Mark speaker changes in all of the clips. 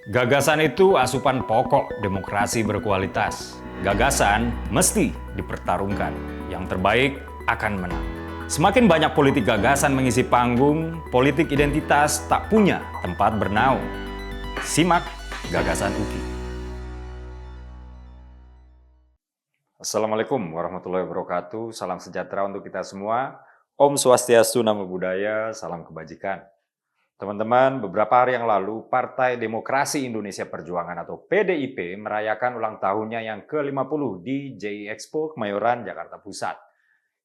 Speaker 1: Gagasan itu asupan pokok demokrasi berkualitas. Gagasan mesti dipertarungkan. Yang terbaik akan menang. Semakin banyak politik gagasan mengisi panggung, politik identitas tak punya tempat bernaung. Simak Gagasan UKI. Assalamualaikum warahmatullahi wabarakatuh. Salam sejahtera untuk kita semua. Om Swastiastu, Namo Buddhaya, salam kebajikan. Teman-teman, beberapa hari yang lalu Partai Demokrasi Indonesia Perjuangan atau PDIP merayakan ulang tahunnya yang ke-50 di JI Expo Kemayoran, Jakarta Pusat.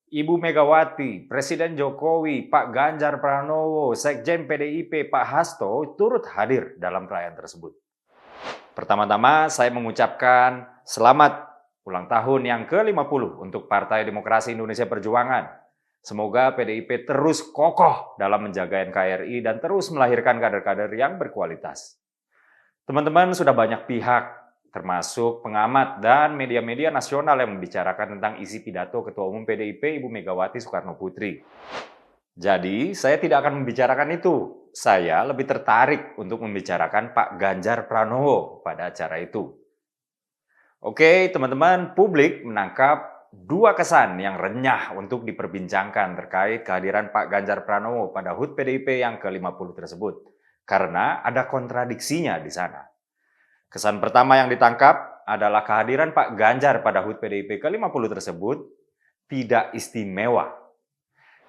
Speaker 1: Ibu Megawati, Presiden Jokowi, Pak Ganjar Pranowo, Sekjen PDIP Pak Hasto turut hadir dalam perayaan tersebut. Pertama-tama saya mengucapkan selamat ulang tahun yang ke-50 untuk Partai Demokrasi Indonesia Perjuangan. Semoga PDIP terus kokoh dalam menjaga NKRI dan terus melahirkan kader-kader yang berkualitas. Teman-teman, sudah banyak pihak, termasuk pengamat dan media-media nasional yang membicarakan tentang isi pidato Ketua Umum PDIP Ibu Megawati Soekarno Putri. Jadi, saya tidak akan membicarakan itu. Saya lebih tertarik untuk membicarakan Pak Ganjar Pranowo pada acara itu. Oke, teman-teman, publik menangkap dua kesan yang renyah untuk diperbincangkan terkait kehadiran Pak Ganjar Pranowo pada HUT PDIP yang ke-50 tersebut. Karena ada kontradiksinya di sana. Kesan pertama yang ditangkap adalah kehadiran Pak Ganjar pada HUT PDIP ke-50 tersebut tidak istimewa.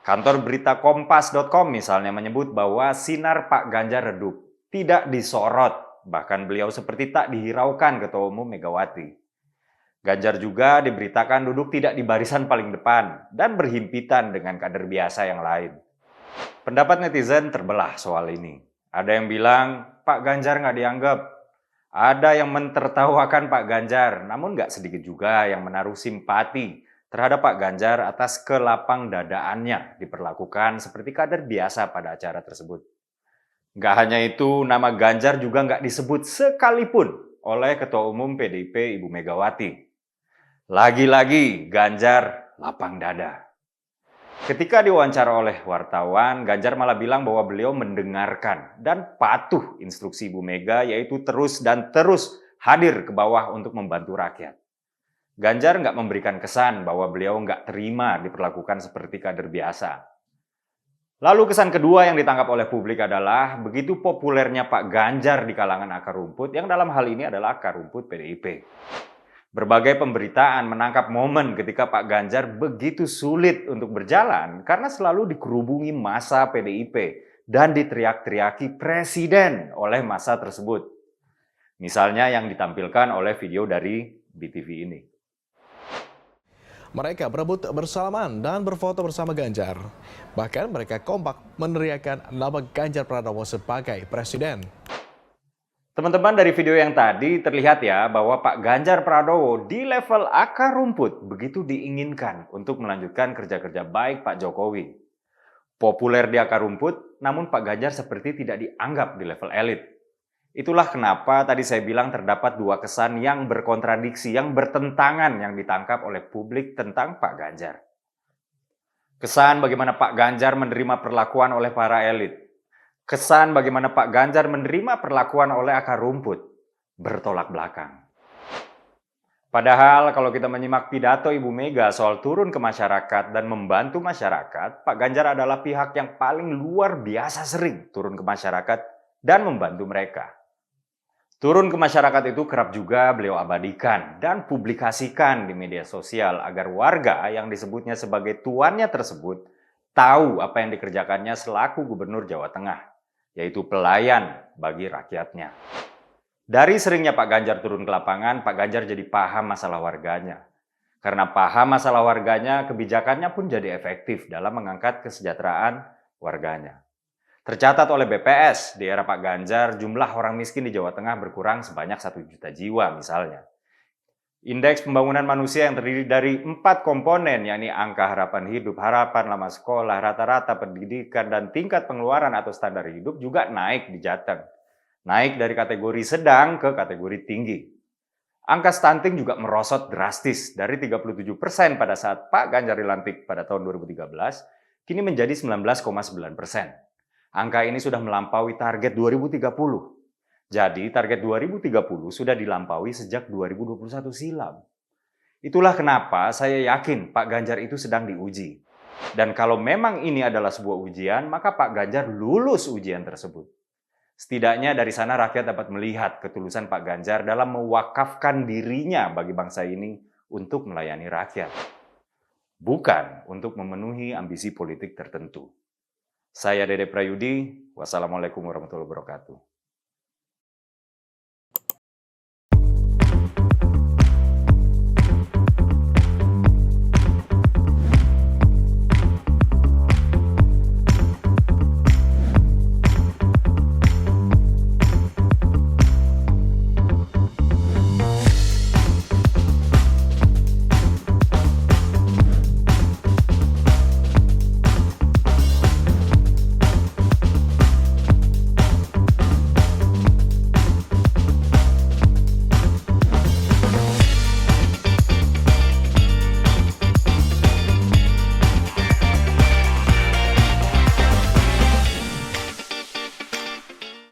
Speaker 1: Kantor berita Kompas.com misalnya menyebut bahwa sinar Pak Ganjar redup, tidak disorot, bahkan beliau seperti tak dihiraukan Ketua Umum Megawati. Ganjar juga diberitakan duduk tidak di barisan paling depan dan berhimpitan dengan kader biasa yang lain. Pendapat netizen terbelah soal ini. Ada yang bilang Pak Ganjar nggak dianggap. Ada yang mentertawakan Pak Ganjar, namun nggak sedikit juga yang menaruh simpati terhadap Pak Ganjar atas kelapang dadaannya diperlakukan seperti kader biasa pada acara tersebut. Nggak hanya itu, nama Ganjar juga nggak disebut sekalipun oleh Ketua Umum PDIP Ibu Megawati. Lagi-lagi Ganjar lapang dada. Ketika diwawancara oleh wartawan, Ganjar malah bilang bahwa beliau mendengarkan dan patuh instruksi Ibu Mega, yaitu terus dan terus hadir ke bawah untuk membantu rakyat. Ganjar nggak memberikan kesan bahwa beliau nggak terima diperlakukan seperti kader biasa. Lalu kesan kedua yang ditangkap oleh publik adalah begitu populernya Pak Ganjar di kalangan akar rumput, yang dalam hal ini adalah akar rumput PDIP. Berbagai pemberitaan menangkap momen ketika Pak Ganjar begitu sulit untuk berjalan karena selalu dikerubungi massa PDIP dan diteriak-teriaki presiden oleh massa tersebut. Misalnya yang ditampilkan oleh video dari BTV ini.
Speaker 2: Mereka berebut bersalaman dan berfoto bersama Ganjar. Bahkan mereka kompak meneriakkan nama Ganjar Pranowo sebagai presiden.
Speaker 1: Teman-teman, dari video yang tadi terlihat ya bahwa Pak Ganjar Pranowo di level akar rumput begitu diinginkan untuk melanjutkan kerja-kerja baik Pak Jokowi. Populer di akar rumput, namun Pak Ganjar seperti tidak dianggap di level elit. Itulah kenapa tadi saya bilang terdapat dua kesan yang berkontradiksi, yang bertentangan yang ditangkap oleh publik tentang Pak Ganjar. Kesan bagaimana Pak Ganjar menerima perlakuan oleh para elit. Kesan bagaimana Pak Ganjar menerima perlakuan oleh akar rumput, bertolak belakang. Padahal kalau kita menyimak pidato Ibu Mega soal turun ke masyarakat dan membantu masyarakat, Pak Ganjar adalah pihak yang paling luar biasa sering turun ke masyarakat dan membantu mereka. Turun ke masyarakat itu kerap juga beliau abadikan dan publikasikan di media sosial agar warga yang disebutnya sebagai tuannya tersebut tahu apa yang dikerjakannya selaku Gubernur Jawa Tengah, yaitu pelayan bagi rakyatnya. Dari seringnya Pak Ganjar turun ke lapangan, Pak Ganjar jadi paham masalah warganya. Karena paham masalah warganya, kebijakannya pun jadi efektif dalam mengangkat kesejahteraan warganya. Tercatat oleh BPS, di era Pak Ganjar, jumlah orang miskin di Jawa Tengah berkurang sebanyak 1 juta jiwa misalnya. Indeks pembangunan manusia yang terdiri dari 4 komponen, yakni angka harapan hidup, harapan lama sekolah, rata-rata pendidikan, dan tingkat pengeluaran atau standar hidup juga naik di Jateng. Naik dari kategori sedang ke kategori tinggi. Angka stunting juga merosot drastis dari 37% pada saat Pak Ganjar dilantik pada tahun 2013, kini menjadi 19,9%. Angka ini sudah melampaui target 2030. Jadi target 2030 sudah dilampaui sejak 2021 silam. Itulah kenapa saya yakin Pak Ganjar itu sedang diuji. Dan kalau memang ini adalah sebuah ujian, maka Pak Ganjar lulus ujian tersebut. Setidaknya dari sana rakyat dapat melihat ketulusan Pak Ganjar dalam mewakafkan dirinya bagi bangsa ini untuk melayani rakyat. Bukan untuk memenuhi ambisi politik tertentu. Saya Dede Prayudi, wassalamualaikum warahmatullahi wabarakatuh.